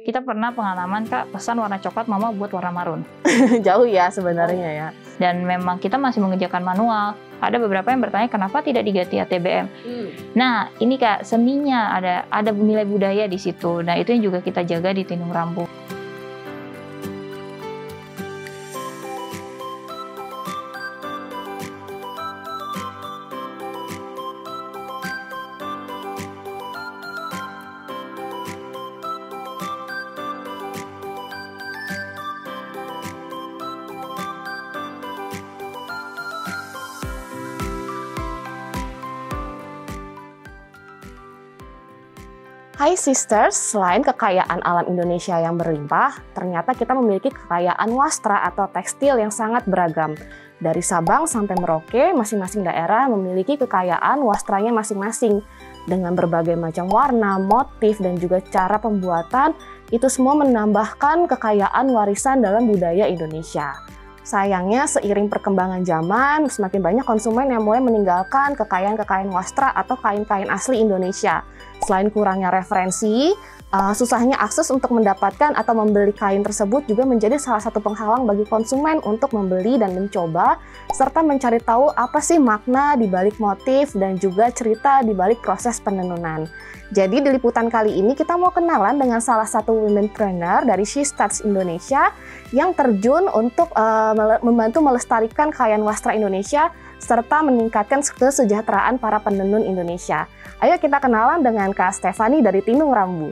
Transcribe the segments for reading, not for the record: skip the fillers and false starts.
kita pernah pengalaman Kak, pesan warna coklat, mama buat warna marun. Jauh ya sebenarnya ya. Dan memang kita masih mengerjakan manual. Ada beberapa yang bertanya kenapa tidak diganti ATBM. Nah, ini Kak, seninya ada nilai budaya di situ. Nah, itu yang juga kita jaga di Tinung Rambu. Hai Sisters, selain kekayaan alam Indonesia yang berlimpah, ternyata kita memiliki kekayaan wastra atau tekstil yang sangat beragam. Dari Sabang sampai Merauke, masing-masing daerah memiliki kekayaan wastranya masing-masing. Dengan berbagai macam warna, motif, dan juga cara pembuatan, itu semua menambahkan kekayaan warisan dalam budaya Indonesia. Sayangnya, seiring perkembangan zaman, semakin banyak konsumen yang mulai meninggalkan kekayaan-kekayaan wastra atau kain-kain asli Indonesia. Selain kurangnya referensi, susahnya akses untuk mendapatkan atau membeli kain tersebut juga menjadi salah satu penghalang bagi konsumen untuk membeli dan mencoba, serta mencari tahu apa sih makna di balik motif dan juga cerita di balik proses penenunan. Jadi di liputan kali ini kita mau kenalan dengan salah satu womenpreneur dari She Starts Indonesia yang terjun untuk membantu melestarikan kain wastra Indonesia serta meningkatkan kesejahteraan para penenun Indonesia. Ayo kita kenalan dengan Kak Stefani dari Tinung Rambu.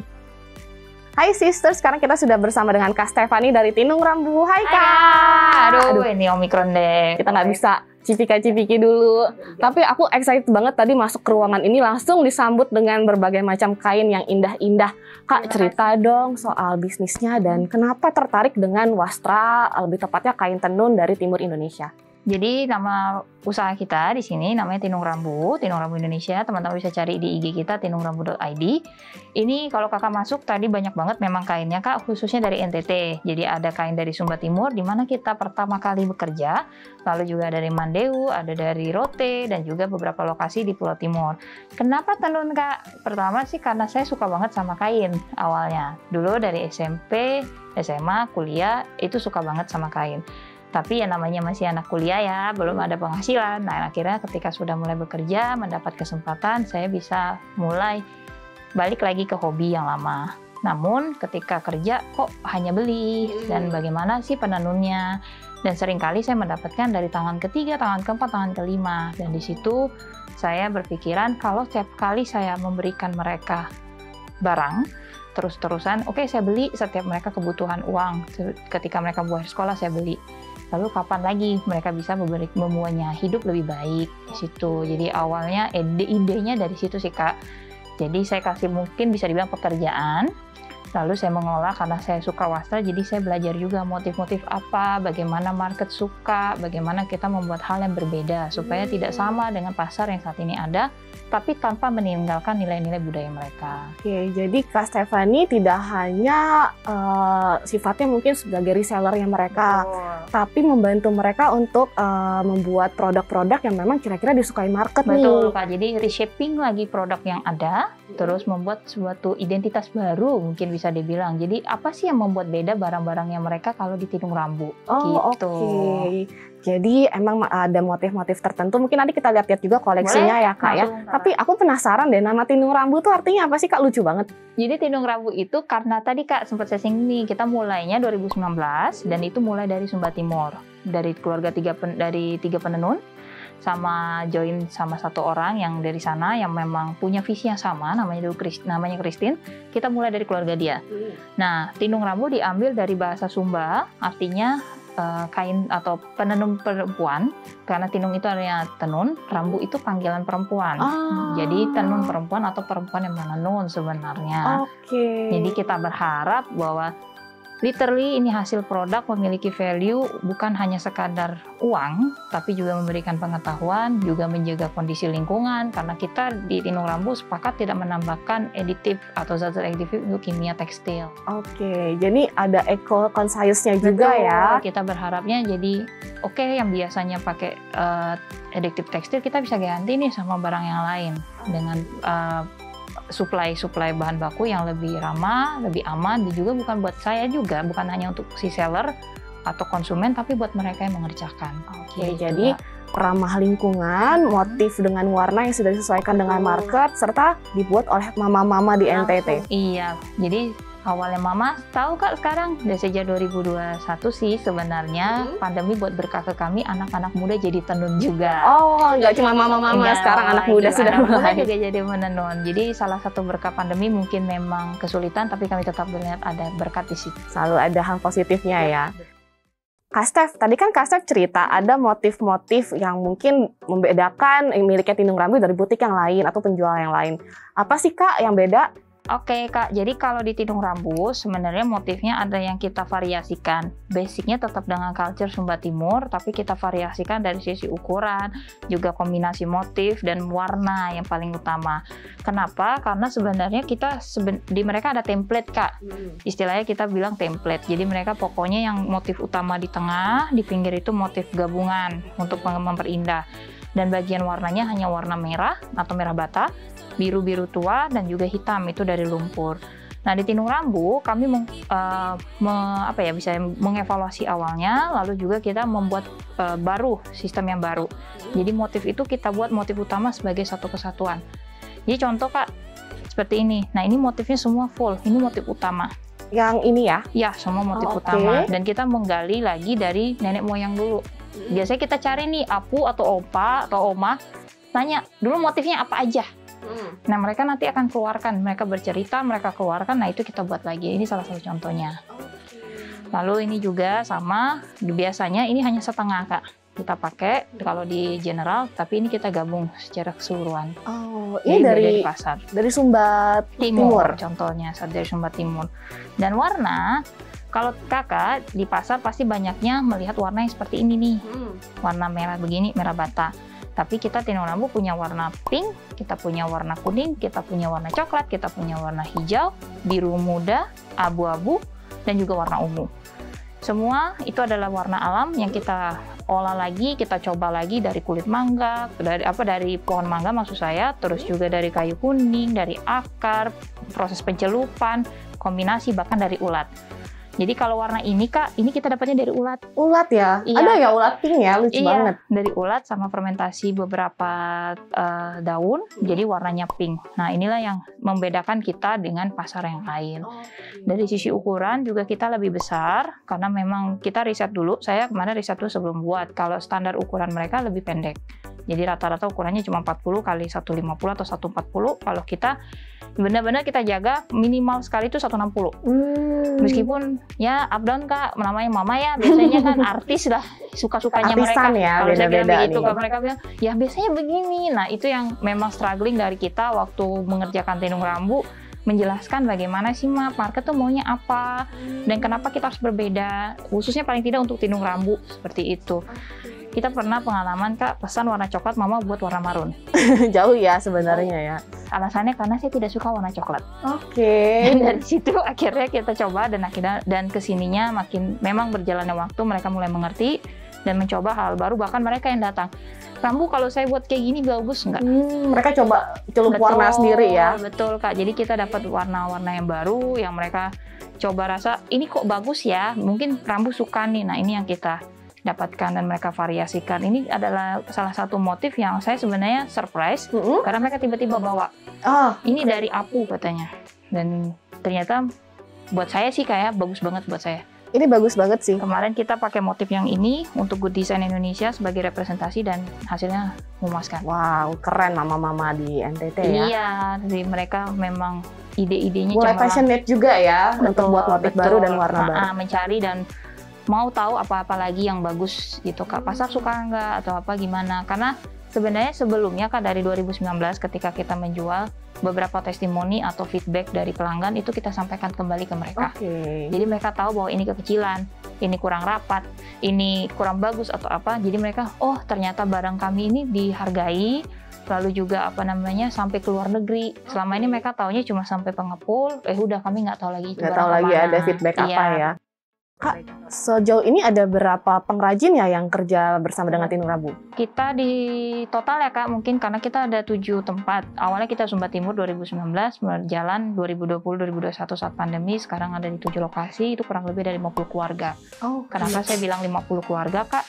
Hai Sisters, sekarang kita sudah bersama dengan Kak Stefani dari Tinung Rambu. Hai Kak! Aduh, ini Omikron deh. Kita nggak bisa cipika-cipiki dulu. Tapi aku excited banget tadi masuk ke ruangan ini langsung disambut dengan berbagai macam kain yang indah-indah. Kak, cerita dong soal bisnisnya dan kenapa tertarik dengan wastra, lebih tepatnya kain tenun dari timur Indonesia. Jadi nama usaha kita di sini namanya Tinung Rambu Indonesia. Teman-teman bisa cari di IG kita tinungrambu.id. Ini kalau kakak masuk tadi banyak banget memang kainnya Kak, khususnya dari NTT. Jadi ada kain dari Sumba Timur di mana kita pertama kali bekerja. Lalu juga dari Mandeu, ada dari Rote dan juga beberapa lokasi di Pulau Timur. Kenapa tenun Kak? Pertama sih karena saya suka banget sama kain awalnya. Dulu dari SMP, SMA, kuliah itu suka banget sama kain. Tapi ya namanya masih anak kuliah ya, belum ada penghasilan. Nah akhirnya ketika sudah mulai bekerja, mendapat kesempatan, saya bisa mulai balik lagi ke hobi yang lama. Namun ketika kerja kok hanya beli, dan bagaimana sih penenunnya? Dan seringkali saya mendapatkan dari tangan ketiga, tangan keempat, tangan kelima. Dan di situ saya berpikiran kalau setiap kali saya memberikan mereka barang, terus-terusan, oke, saya beli setiap mereka kebutuhan uang. Ketika mereka buat sekolah, saya beli. Lalu kapan lagi mereka bisa membuatnya hidup lebih baik di situ. Jadi awalnya idenya dari situ sih Kak. Jadi saya kasih mungkin bisa dibilang pekerjaan. Lalu saya mengelola karena saya suka wastra, jadi saya belajar juga motif-motif apa, bagaimana market suka, bagaimana kita membuat hal yang berbeda supaya tidak sama dengan pasar yang saat ini ada, tapi tanpa meninggalkan nilai-nilai budaya mereka. Oke, jadi Kak Stefani tidak hanya sifatnya mungkin sebagai resellernya mereka, tapi membantu mereka untuk membuat produk-produk yang memang kira-kira disukai market. Betul Kak, jadi reshaping lagi produk yang ada, terus membuat suatu identitas baru mungkin bisa dibilang. Jadi apa sih yang membuat beda barang-barangnya mereka kalau di Tinung Rambu? Oh gitu. Oke. Jadi emang ada motif-motif tertentu. Mungkin nanti kita lihat-lihat juga koleksinya. Boleh, ya Kak ya. Tapi aku penasaran deh, nama Tinung Rambu tuh artinya apa sih Kak? Lucu banget. Jadi Tinung Rambu itu karena tadi Kak sempat saya singgung nih, kita mulainya 2019 dan itu mulai dari Sumba Timur. Dari keluarga tiga penenun sama join sama satu orang yang dari sana yang memang punya visi yang sama, namanya Christine. Kita mulai dari keluarga dia. Nah, Tinung Rambu diambil dari bahasa Sumba, artinya kain atau penenun perempuan, karena tinung itu artinya tenun, rambu itu panggilan perempuan. Jadi tenun perempuan atau perempuan yang menenun sebenarnya. Jadi kita berharap bahwa literally ini hasil produk memiliki value bukan hanya sekadar uang, tapi juga memberikan pengetahuan, juga menjaga kondisi lingkungan, karena kita di Tinung Rambu sepakat tidak menambahkan aditif atau zat aditif untuk kimia tekstil. Oke, jadi ada eco-conscious-nya juga. Betul. Ya. Kita berharapnya jadi yang biasanya pakai aditif tekstil kita bisa ganti nih sama barang yang lain dengan supply bahan baku yang lebih ramah, lebih aman, dan juga bukan buat saya juga, bukan hanya untuk si seller atau konsumen, tapi buat mereka yang mengerjakan. Oke, jadi ramah lingkungan, motif dengan warna yang sudah disesuaikan dengan market, serta dibuat oleh mama-mama di NTT. Iya, jadi awalnya mama tahu Kak sekarang dari sejak 2021 sih sebenarnya pandemi buat berkah ke kami, anak-anak muda jadi tenun juga. Oh, nggak cuma mama-mama, sekarang anak muda sudah mulai juga jadi menenun. Jadi salah satu berkah pandemi mungkin memang kesulitan, tapi kami tetap melihat ada berkat di situ. Selalu ada hal positifnya ya. Kak Steph, tadi kan Kak Steph cerita ada motif-motif yang mungkin membedakan miliknya Tinung Rambu dari butik yang lain atau penjual yang lain. Apa sih Kak yang beda? Oke Kak, jadi kalau di Tinung Rambu sebenarnya motifnya ada yang kita variasikan. Basicnya tetap dengan culture Sumba Timur, tapi kita variasikan dari sisi ukuran, juga kombinasi motif dan warna yang paling utama. Kenapa? Karena sebenarnya kita di mereka ada template Kak. Istilahnya kita bilang template. Jadi mereka pokoknya yang motif utama di tengah, di pinggir itu motif gabungan untuk memperindah. Dan bagian warnanya hanya warna merah atau merah bata, biru-biru tua, dan juga hitam itu dari lumpur. Nah di Tinung Rambu kami mengevaluasi awalnya, lalu juga kita membuat sistem yang baru. Jadi motif itu kita buat motif utama sebagai satu kesatuan. Jadi contoh Kak seperti ini. Nah ini motifnya semua full, ini motif utama. Yang ini ya? Ya semua motif utama. Dan kita menggali lagi dari nenek moyang dulu. Biasanya kita cari nih apu atau opa atau oma, tanya dulu motifnya apa aja. Nah mereka nanti akan keluarkan, mereka bercerita, mereka keluarkan, nah itu kita buat lagi. Ini salah satu contohnya. Lalu ini juga sama, biasanya ini hanya setengah Kak kita pakai kalau di general, tapi ini kita gabung secara keseluruhan. Oh, ini dari pasar. Dari Sumba Timur. Contohnya dari Sumba Timur. Dan warna, kalau Kakak di pasar pasti banyaknya melihat warna yang seperti ini nih. Warna merah begini, merah bata. Tapi kita Tinung Rambu punya warna pink, kita punya warna kuning, kita punya warna coklat, kita punya warna hijau, biru muda, abu-abu, dan juga warna ungu. Semua itu adalah warna alam yang kita olah lagi, kita coba lagi dari kulit mangga, dari pohon mangga maksud saya, terus juga dari kayu kuning, dari akar, proses pencelupan, kombinasi bahkan dari ulat. Jadi kalau warna ini Kak, ini kita dapatnya dari ulat. Ulat ya? Iya. Ada ya ulat pink ya, lucu banget. Dari ulat sama fermentasi beberapa daun, jadi warnanya pink. Nah inilah yang membedakan kita dengan pasar yang lain. Dari sisi ukuran juga kita lebih besar, karena memang kita riset dulu, saya kemarin riset dulu sebelum buat, kalau standar ukuran mereka lebih pendek. Jadi rata-rata ukurannya cuma 40 kali 150 atau 140, kalau kita benar-benar kita jaga minimal sekali itu 160. Meskipun ya up down Kak, namanya mama ya, biasanya kan artis lah, suka-sukanya mereka. Ya, kalau saya bilang begitu, kalau mereka bilang, ya biasanya begini. Nah itu yang memang struggling dari kita waktu mengerjakan Tinung Rambu, menjelaskan bagaimana sih market tuh maunya apa, dan kenapa kita harus berbeda, khususnya paling tidak untuk Tinung Rambu, seperti itu. Kita pernah pengalaman Kak, pesan warna coklat, mama buat warna marun. Jauh ya sebenarnya ya. Alasannya karena saya tidak suka warna coklat. Oke. Dari situ akhirnya kita coba, dan kesininya makin memang berjalannya waktu, mereka mulai mengerti dan mencoba hal baru. Bahkan mereka yang datang, Rambu kalau saya buat kayak gini bagus nggak? Mereka coba celup warna sendiri ya. Betul Kak, jadi kita dapat warna-warna yang baru yang mereka coba rasa, ini kok bagus ya, mungkin Rambu suka nih. Nah ini yang kita dapatkan dan mereka variasikan. Ini adalah salah satu motif yang saya sebenarnya surprise, karena mereka tiba-tiba bawa, ini dari apu katanya. Dan ternyata buat saya sih kayak bagus banget buat saya. Ini bagus banget sih. Kemarin kita pakai motif yang ini untuk Good Design Indonesia sebagai representasi dan hasilnya memuaskan. Wow, keren mama-mama di NTT ya. Iya, jadi mereka memang ide-idenya mulai passionate juga ya, untuk buat motif baru dan warna baru. Mencari dan mau tahu apa-apa lagi yang bagus gitu Kak. Pasar suka nggak atau apa gimana? Karena sebenarnya sebelumnya Kak, dari 2019 ketika kita menjual, beberapa testimoni atau feedback dari pelanggan itu kita sampaikan kembali ke mereka. Jadi mereka tahu bahwa ini kekecilan, ini kurang rapat, ini kurang bagus atau apa. Jadi mereka, oh ternyata barang kami ini dihargai, lalu juga sampai ke luar negeri. Selama ini mereka taunya cuma sampai pengepul, udah kami nggak tahu lagi itu nggak tahu lagi ada feedback apa ya. Kak, sejauh ini ada berapa pengrajin ya yang kerja bersama dengan Tinung Rambu? Kita di total ya Kak, mungkin karena kita ada 7 tempat. Awalnya kita Sumba Timur 2019, berjalan 2020-2021 saat pandemi, sekarang ada di 7 lokasi, itu kurang lebih dari 50 keluarga. Oh, Kenapa saya bilang 50 keluarga Kak?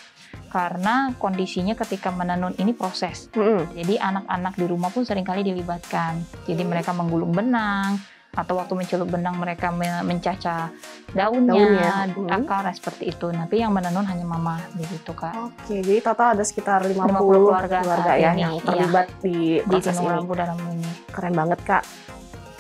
Karena kondisinya ketika menenun ini proses. Jadi anak-anak di rumah pun seringkali dilibatkan. Jadi mereka menggulung benang, atau waktu mencelup benang mereka mencacah daunnya. Akar seperti itu. Tapi yang menenun hanya mama begitu Kak. Oke, jadi total ada sekitar 50 keluarga ya yang terlibat di proses Tinung ini. Rambu dalam ini. Keren banget Kak.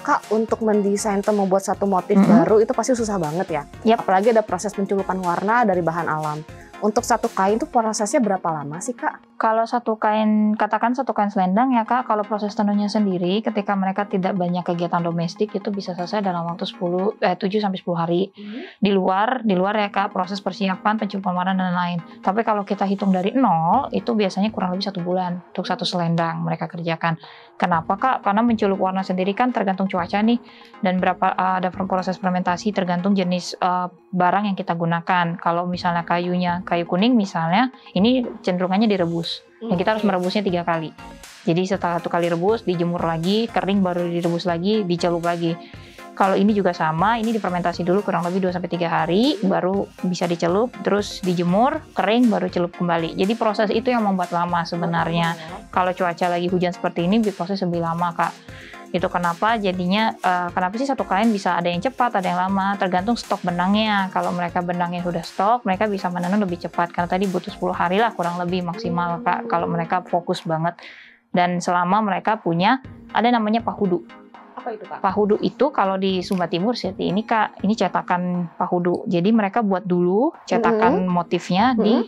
Kak, untuk mendesain atau membuat satu motif baru itu pasti susah banget ya. Apalagi ada proses penculupan warna dari bahan alam. Untuk satu kain itu prosesnya berapa lama sih Kak? Kalau satu kain, katakan satu kain selendang ya Kak, kalau proses tenunnya sendiri ketika mereka tidak banyak kegiatan domestik itu bisa selesai dalam waktu 7-10 hari. Di luar ya Kak, proses persiapan, penculupan warna dan lain. Tapi kalau kita hitung dari nol, itu biasanya kurang lebih 1 bulan untuk satu selendang mereka kerjakan. Kenapa Kak? Karena menculup warna sendiri kan tergantung cuaca nih, dan ada proses fermentasi tergantung jenis barang yang kita gunakan. Kalau misalnya kayunya kayu kuning misalnya, ini cenderungannya direbus. Dan kita harus merebusnya 3 kali. Jadi setelah 1 kali rebus, dijemur lagi, kering baru direbus lagi, dicelup lagi. Kalau ini juga sama, ini difermentasi dulu kurang lebih 2-3 hari, baru bisa dicelup, terus dijemur, kering, baru celup kembali. Jadi proses itu yang membuat lama sebenarnya. Kalau cuaca lagi hujan seperti ini, proses lebih lama Kak. Itu kenapa jadinya, kenapa sih satu kain bisa ada yang cepat, ada yang lama, tergantung stok benangnya. Kalau mereka benangnya sudah stok, mereka bisa menenun lebih cepat. Karena tadi butuh 10 hari lah kurang lebih maksimal Kak, kalau mereka fokus banget. Dan selama mereka punya, ada namanya pahudu. Apa itu Kak? Pahudu itu kalau di Sumba Timur seperti ini Kak, ini cetakan pahudu. Jadi mereka buat dulu cetakan motifnya di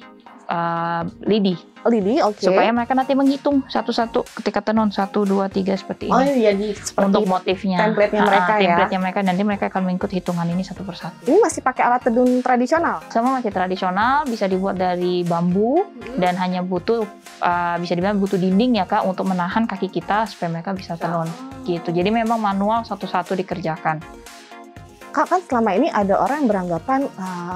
lidi. Lidi, oke. Supaya mereka nanti menghitung satu-satu ketika tenun 1, 2, 3 seperti ini. Oh iya, seperti untuk motifnya. Template-nya mereka ya. Template-nya mereka, nanti mereka akan mengikut hitungan ini satu persatu. Ini masih pakai alat tenun tradisional? Sama masih tradisional, bisa dibuat dari bambu dan hanya butuh bisa dibilang butuh dinding ya Kak untuk menahan kaki kita supaya mereka bisa tenun gitu. Jadi memang manual satu-satu dikerjakan. Kak, kan selama ini ada orang yang beranggapan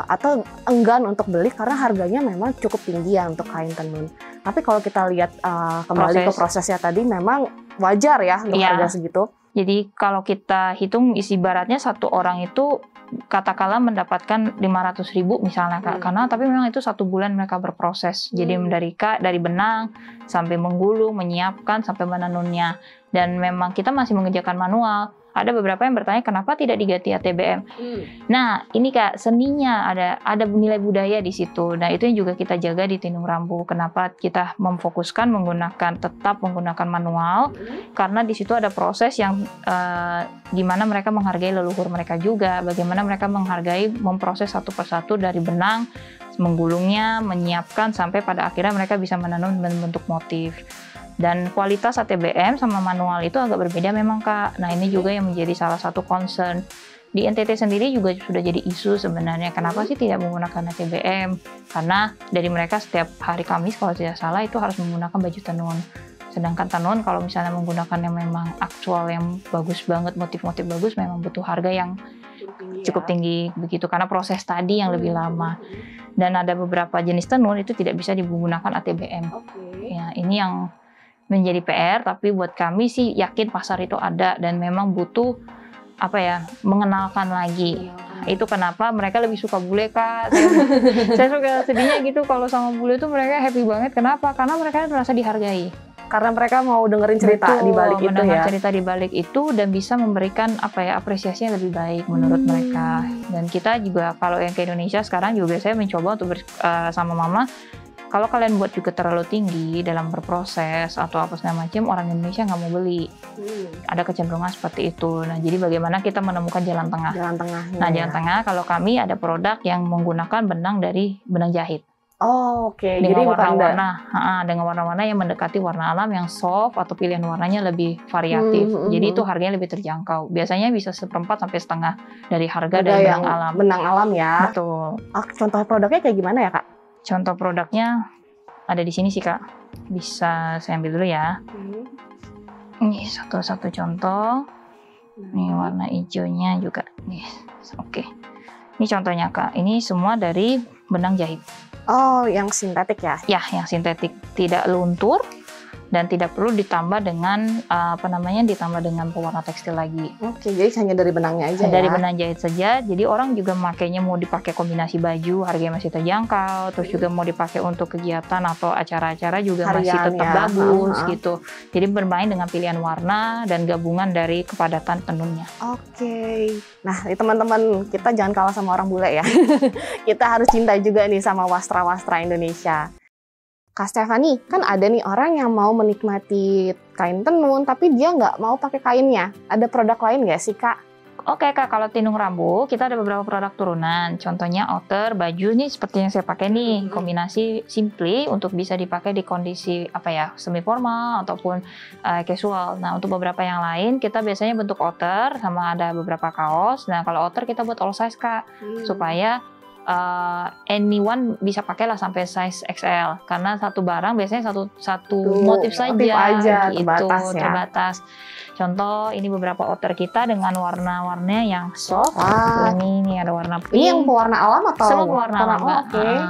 atau enggan untuk beli karena harganya memang cukup tinggi ya untuk kain tenun. Tapi kalau kita lihat kembali ke prosesnya tadi, memang wajar ya untuk harga segitu. Jadi kalau kita hitung isi baratnya satu orang itu katakanlah mendapatkan 500.000 misalnya Kak. Karena tapi memang itu 1 bulan mereka berproses. Jadi dari benang sampai menggulung, menyiapkan sampai menenunnya. Dan memang kita masih mengerjakan manual. Ada beberapa yang bertanya kenapa tidak diganti ATBM. Nah, ini Kak, seninya ada nilai budaya di situ. Nah, itu yang juga kita jaga di Tinung Rambu. Kenapa kita memfokuskan tetap menggunakan manual? Karena di situ ada proses yang gimana mereka menghargai leluhur mereka juga. Bagaimana mereka menghargai memproses satu persatu dari benang, menggulungnya, menyiapkan sampai pada akhirnya mereka bisa menenun bentuk motif. Dan kualitas ATBM sama manual itu agak berbeda memang Kak. Nah ini juga yang menjadi salah satu concern. Di NTT sendiri juga sudah jadi isu sebenarnya. Kenapa sih tidak menggunakan ATBM? Karena dari mereka setiap hari Kamis kalau tidak salah itu harus menggunakan baju tenun. Sedangkan tenun kalau misalnya menggunakan yang memang aktual yang bagus banget, motif-motif bagus, memang butuh harga yang cukup tinggi begitu. Karena proses tadi yang lebih lama. Dan ada beberapa jenis tenun itu tidak bisa digunakan ATBM. Ya, ini yang menjadi PR, tapi buat kami sih yakin pasar itu ada dan memang butuh mengenalkan lagi. Itu kenapa mereka lebih suka bule Kak. Saya suka sedihnya gitu kalau sama bule itu mereka happy banget. Kenapa? Karena mereka merasa dihargai. Karena mereka mau dengerin cerita di balik itu ya. Cerita di balik itu dan bisa memberikan apresiasi yang lebih baik menurut mereka. Dan kita juga kalau yang ke Indonesia sekarang juga saya mencoba untuk sama mama. Kalau kalian buat juga terlalu tinggi dalam berproses atau apa segala macam, orang Indonesia nggak mau beli. Ada kecenderungan seperti itu. Nah, jadi bagaimana kita menemukan jalan tengah? Jalan tengah. Kalau kami ada produk yang menggunakan benang dari benang jahit. Oh, oke. Jadi dengan warna-warna yang mendekati warna alam yang soft atau pilihan warnanya lebih variatif. Jadi itu harganya lebih terjangkau. Biasanya bisa 1/4 sampai setengah dari harga dari benang alam. Benang alam ya. Betul. Contoh produknya kayak gimana ya Kak? Contoh produknya ada di sini sih Kak. Bisa saya ambil dulu ya. Ini satu contoh. Ini warna hijaunya juga. Nih, oke. Ini contohnya Kak, ini semua dari benang jahit. Oh, yang sintetik ya? Ya, yang sintetik, tidak luntur dan tidak perlu ditambah dengan ditambah dengan pewarna tekstil lagi. Oke, jadi hanya dari benangnya aja dari ya? benang jahit saja. Jadi orang juga makainya mau dipakai kombinasi baju, harganya masih terjangkau. Terus juga mau dipakai untuk kegiatan atau acara-acara juga masih tetap bagus gitu. Jadi bermain dengan pilihan warna dan gabungan dari kepadatan tenunnya. Oke. Nah, teman-teman, kita jangan kalah sama orang bule ya. Kita harus cinta juga nih sama wastra-wastra Indonesia. Kak Stefani, kan ada nih orang yang mau menikmati kain tenun, tapi dia nggak mau pakai kainnya. Ada produk lain nggak sih, Kak? Oke, Kak, kalau tinung rambu, kita ada beberapa produk turunan. Contohnya outer, baju nih seperti yang saya pakai nih. Kombinasi simply untuk bisa dipakai di kondisi semi formal ataupun casual. Nah, untuk beberapa yang lain, kita biasanya bentuk outer sama ada beberapa kaos. Nah, kalau outer kita buat all size, Kak, supaya anyone bisa pakai lah sampai size XL, karena satu barang biasanya satu motif saja gitu, terbatas. Contoh ini beberapa outer kita dengan warna-warnanya yang soft. Ini ada warna pink. Ini yang pewarna alam atau semua warna alam?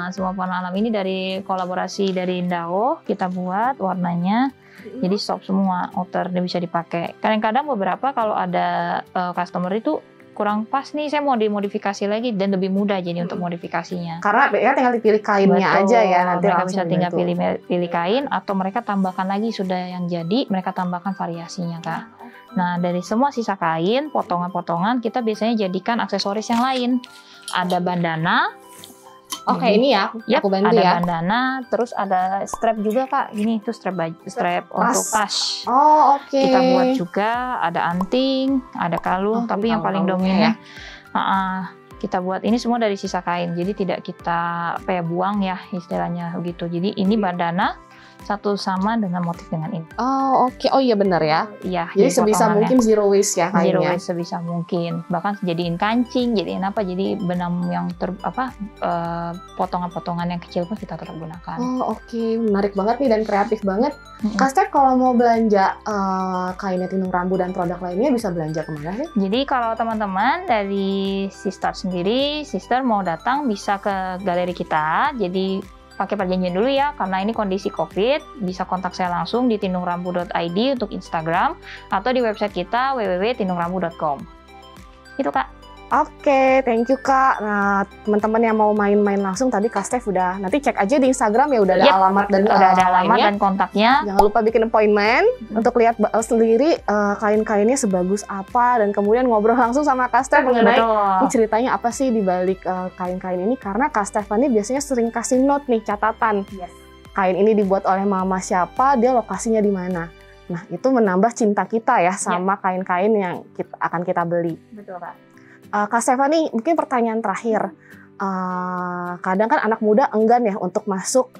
Semua warna alam ini dari kolaborasi dari Indao kita buat warnanya. Jadi soft semua outer dia bisa dipakai. Kadang-kadang beberapa kalau ada customer itu kurang pas nih, saya mau dimodifikasi lagi dan lebih mudah jadi untuk modifikasinya. Karena ya tinggal dipilih kainnya aja ya, nanti mereka bisa tinggal pilih kain atau mereka tambahkan lagi sudah yang jadi, mereka tambahkan variasinya, Kak. Nah, dari semua sisa kain, potongan-potongan kita biasanya jadikan aksesoris yang lain. Ada bandana. Oke, ini ya, aku bantu ada ya. Ada bandana, terus ada strap juga, Kak. Gini tuh strap untuk tas. Oh, oke. Kita buat juga, ada anting, ada kalung, tapi yang paling dominan kita buat ini semua dari sisa kain. Jadi tidak kita buang ya istilahnya begitu. Jadi ini bandana satu sama dengan motif dengan ini. Oh, oke. Oh iya benar ya. Iya. Jadi sebisa mungkin zero waste ya kainnya. Zero waste sebisa mungkin. Bahkan jadiin kancing, jadiin jadi benang yang potongan-potongan yang kecil pun kita tetap gunakan. Oh, oke. Menarik banget nih dan kreatif banget. Kak Stef, kalau mau belanja kainnya tinung rambu dan produk lainnya bisa belanja kemana sih? Jadi kalau teman-teman dari Sistar sendiri, Sister mau datang bisa ke galeri kita. Jadi pakai perjanjian dulu ya, karena ini kondisi COVID. Bisa kontak saya langsung di tinungrambu.id untuk Instagram atau di website kita www.tinungrambu.com. Itu, Kak. Oke, thank you, Kak. Nah, teman-teman yang mau main-main langsung tadi Kak Stef udah, nanti cek aja di Instagram ya, udah ada alamat dan dan kontaknya. Jangan lupa bikin appointment untuk lihat sendiri kain-kainnya sebagus apa dan kemudian ngobrol langsung sama Kak Stef mengenai ini ceritanya apa sih di balik kain-kain ini, karena Kak Stefani biasanya sering kasih note nih, catatan. Kain ini dibuat oleh mama siapa, dia lokasinya di mana. Nah, itu menambah cinta kita ya sama kain-kain yang akan kita beli. Betul, Kak. Kak Stefani, mungkin pertanyaan terakhir. Kadang kan anak muda enggan ya untuk masuk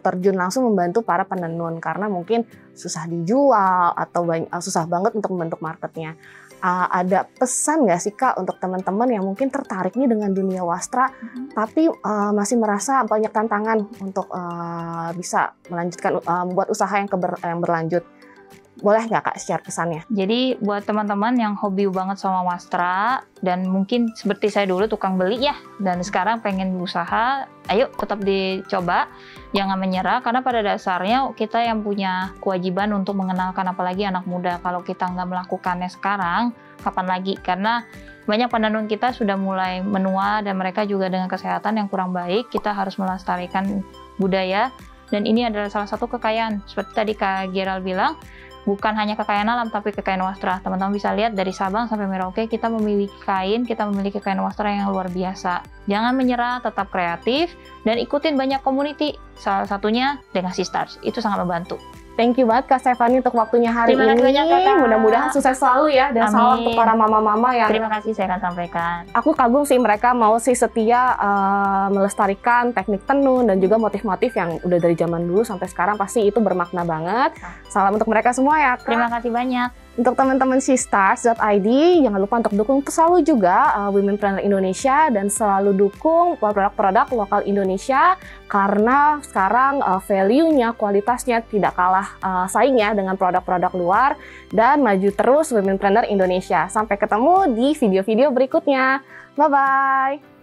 terjun langsung membantu para penenun karena mungkin susah dijual atau susah banget untuk membentuk marketnya. Ada pesan nggak sih, Kak, untuk teman-teman yang mungkin tertarik nih dengan dunia wastra tapi masih merasa banyak tantangan untuk bisa melanjutkan membuat usaha yang berlanjut? Boleh nggak, Kak, share pesannya? Jadi buat teman-teman yang hobi banget sama wastra dan mungkin seperti saya dulu tukang beli ya, dan sekarang pengen usaha, ayo tetap dicoba, jangan menyerah, karena pada dasarnya kita yang punya kewajiban untuk mengenalkan apalagi anak muda. Kalau kita nggak melakukannya sekarang, kapan lagi? Karena banyak penenun kita sudah mulai menua dan mereka juga dengan kesehatan yang kurang baik. Kita harus melestarikan budaya dan ini adalah salah satu kekayaan. Seperti tadi Kak Gerald bilang, bukan hanya kekayaan alam, tapi kekayaan wastra. Teman-teman bisa lihat dari Sabang sampai Merauke, kita memiliki kain wastra yang luar biasa. Jangan menyerah, tetap kreatif, dan ikutin banyak community. Salah satunya dengan Sistars. Itu sangat membantu. Thank you banget Kak Stefani untuk waktunya hari ini. Terima kasih banyak, Kak. Mudah-mudahan sukses selalu ya. Dan salam untuk para mama-mama yang... Terima kasih, saya akan sampaikan. Aku kagum sih mereka mau setia melestarikan teknik tenun dan juga motif-motif yang udah dari zaman dulu sampai sekarang, pasti itu bermakna banget. Salam untuk mereka semua ya, Kak. Terima kasih banyak. Untuk teman-teman Shestars.id, jangan lupa untuk dukung selalu juga Womenpreneur Indonesia dan selalu dukung produk-produk lokal Indonesia karena sekarang value-nya, kualitasnya tidak kalah saingnya dengan produk-produk luar dan maju terus Womenpreneur Indonesia. Sampai ketemu di video-video berikutnya. Bye-bye!